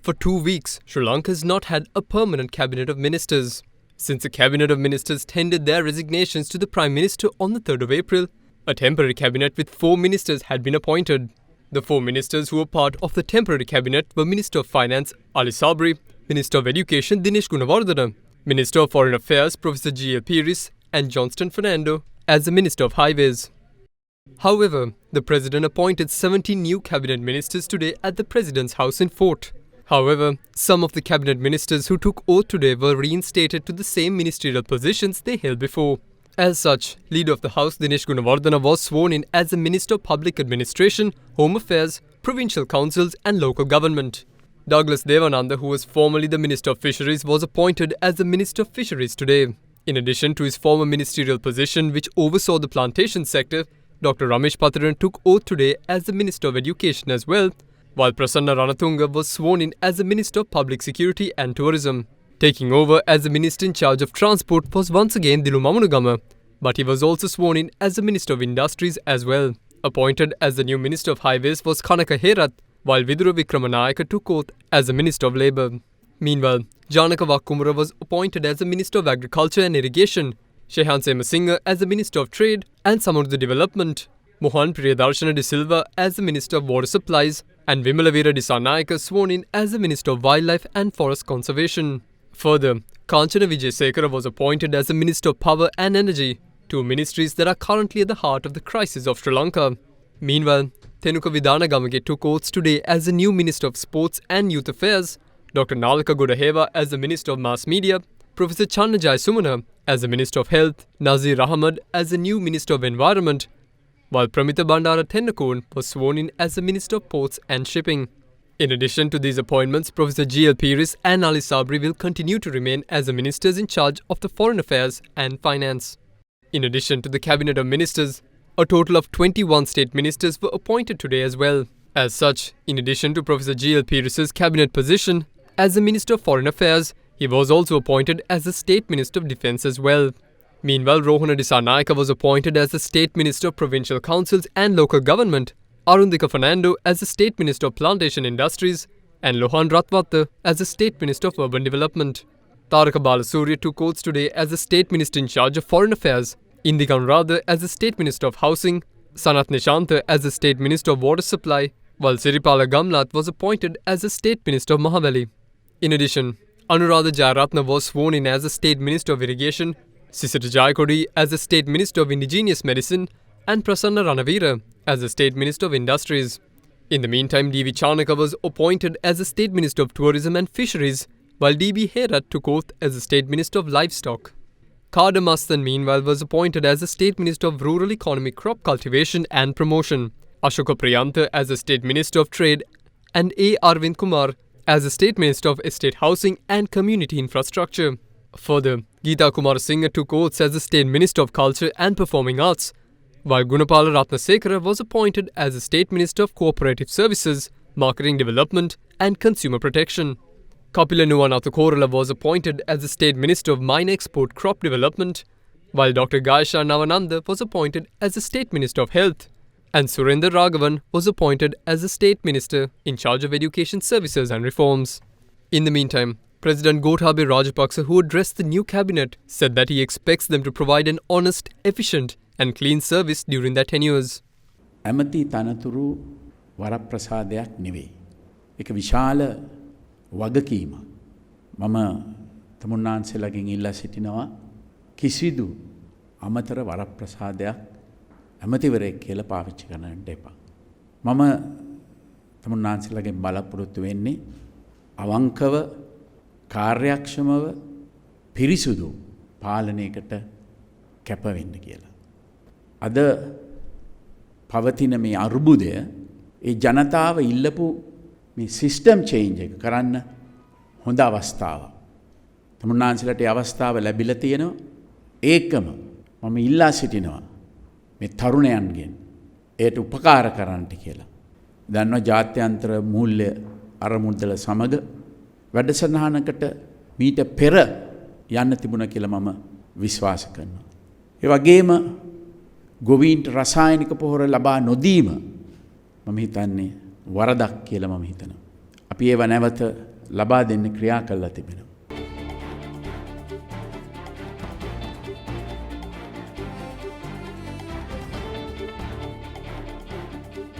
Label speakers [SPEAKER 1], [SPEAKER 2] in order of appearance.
[SPEAKER 1] For 2 weeks, Sri Lanka has not had a permanent cabinet of ministers. Since the cabinet of ministers tendered their resignations to the Prime Minister on the 3rd of April, a temporary cabinet with 4 ministers had been appointed. The 4 ministers who were part of the temporary cabinet were Minister of Finance Ali Sabri, Minister of Education Dinesh Gunawardena, Minister of Foreign Affairs Professor G.L. Pires and Johnston Fernando as the Minister of Highways. However, the President appointed 17 new cabinet ministers today at the President's house in Fort. However, some of the cabinet ministers who took oath today were reinstated to the same ministerial positions they held before. As such, Leader of the House Dinesh Gunawardena was sworn in as the Minister of Public Administration, Home Affairs, Provincial Councils and Local Government. Douglas Devananda, who was formerly the Minister of Fisheries, was appointed as the Minister of Fisheries today. In addition to his former ministerial position which oversaw the plantation sector, Dr. Ramesh Patharan took oath today as the Minister of Education as well, while Prasanna Ranatunga was sworn in as the Minister of Public Security and Tourism. Taking over as the Minister in charge of Transport was once again Dilu Mamunagama, but he was also sworn in as the Minister of Industries as well. Appointed as the new Minister of Highways was Kanaka Herath, while Vidura Vikramanayaka took oath as the Minister of Labour. Meanwhile, Janaka Wakkumara was appointed as the Minister of Agriculture and Irrigation, Shehan Semasinghe as the Minister of Trade and Samudra Development, Mohan Priyadarshana de Silva as the Minister of Water Supplies, and Vimalavira Dissanayaka sworn in as the Minister of Wildlife and Forest Conservation. Further, Kanchana Wijesekara was appointed as the Minister of Power and Energy, 2 ministries that are currently at the heart of the crisis of Sri Lanka. Meanwhile, Tenuka Vidanagamage took oaths today as the new Minister of Sports and Youth Affairs, Dr. Nalaka Godaheva as the Minister of Mass Media, Professor Channajai Sumana as the Minister of Health, Nazir Ahmad as the new Minister of Environment, while Pramita Bandara Tennakon was sworn in as the Minister of Ports and Shipping. In addition to these appointments, Professor G.L. Pires and Ali Sabri will continue to remain as the ministers in charge of the Foreign Affairs and Finance. In addition to the Cabinet of Ministers, a total of 21 state ministers were appointed today as well. As such, in addition to Professor G.L. Pires' cabinet position as the Minister of Foreign Affairs, he was also appointed as the State Minister of Defence as well. Meanwhile, Rohana Dissanayaka was appointed as the State Minister of Provincial Councils and Local Government, Arundika Fernando as the State Minister of Plantation Industries, and Lohan Ratwatta as the State Minister of Urban Development. Taraka Balasuriya took oaths today as the State Minister in charge of Foreign Affairs, Indika Anuradha as the State Minister of Housing, Sanath Nishantha as the State Minister of Water Supply, while Siripala Gamlath was appointed as the State Minister of Mahaveli. In addition, Anuradha Jayaratna was sworn in as the State Minister of Irrigation, Sisita Jayakodi as the State Minister of Indigenous Medicine, and Prasanna Ranavira as the State Minister of Industries. In the meantime, D.V. Chanaka was appointed as the State Minister of Tourism and Fisheries, while D.B. Herath took oath as the State Minister of Livestock. Khadr Mastan meanwhile was appointed as the State Minister of Rural Economy, Crop Cultivation and Promotion, Ashoka Priyantha as the State Minister of Trade, and A. Arvind Kumar as the State Minister of Estate Housing and Community Infrastructure. Further, Geeta Kumarasinghe took oaths as the State Minister of Culture and Performing Arts, while Gunapala Ratnasekara was appointed as the State Minister of Cooperative Services, Marketing Development and Consumer Protection. Kapila Nuwanatha Korala was appointed as the State Minister of Mine Export Crop Development, while Dr. Gaisha Navananda was appointed as the State Minister of Health, and Surendra Raghavan was appointed as the State Minister in charge of Education Services and Reforms. In the meantime, President Gotabaya Rajapaksa, who addressed the new cabinet, said that he expects them to provide an honest, efficient and clean service during their tenures.
[SPEAKER 2] ඇමති තනතුරු වරප්‍රසාදයක් නෙවෙයි. ඒක විශාල වගකීමක්. මම තමුන්නාන්සේලාගෙන් ඉල්ලා සිටිනවා කිසිදු අමතර වරප්‍රසාදයක් ඇමතිවරයෙක් කියලා පාවිච්චි කරන්න එපා. මම තමුන්නාන්සේලාගෙන් බලාපොරොත්තු වෙන්නේ අවංකව කාර්යක්ෂමව පිරිසුදු පාලනයකට කැප වෙන්න කියලා. අද පවතින මේ අර්බුදය ඒ ජනතාව ඉල්ලපු මේ සිස්ටම් චේන්ජ් එක කරන්න හොඳ අවස්ථාවක්. තමුන්නාන්සේලාට ඒ අවස්ථාව ලැබිලා තියෙනවා. ඒකම මම ඉල්ලා සිටිනවා මේ තරුණයන්ගෙන් ඒට උපකාර කරන්නට කියලා. දන්නවා ජාත්‍යන්තර මූල්‍ය අරමුදල සමග වැඩසටහනකට මීට පෙර යන්න තිබුණා කියලා මම විශ්වාස කරනවා. ඒ වගේම ගොවීන්ට රසායනික පොහොර ලබා නොදීම මම හිතන්නේ වරදක් කියලා මම හිතනවා. අපි ඒව නැවත ලබා දෙන්න ක්‍රියා කළා තිබෙනවා.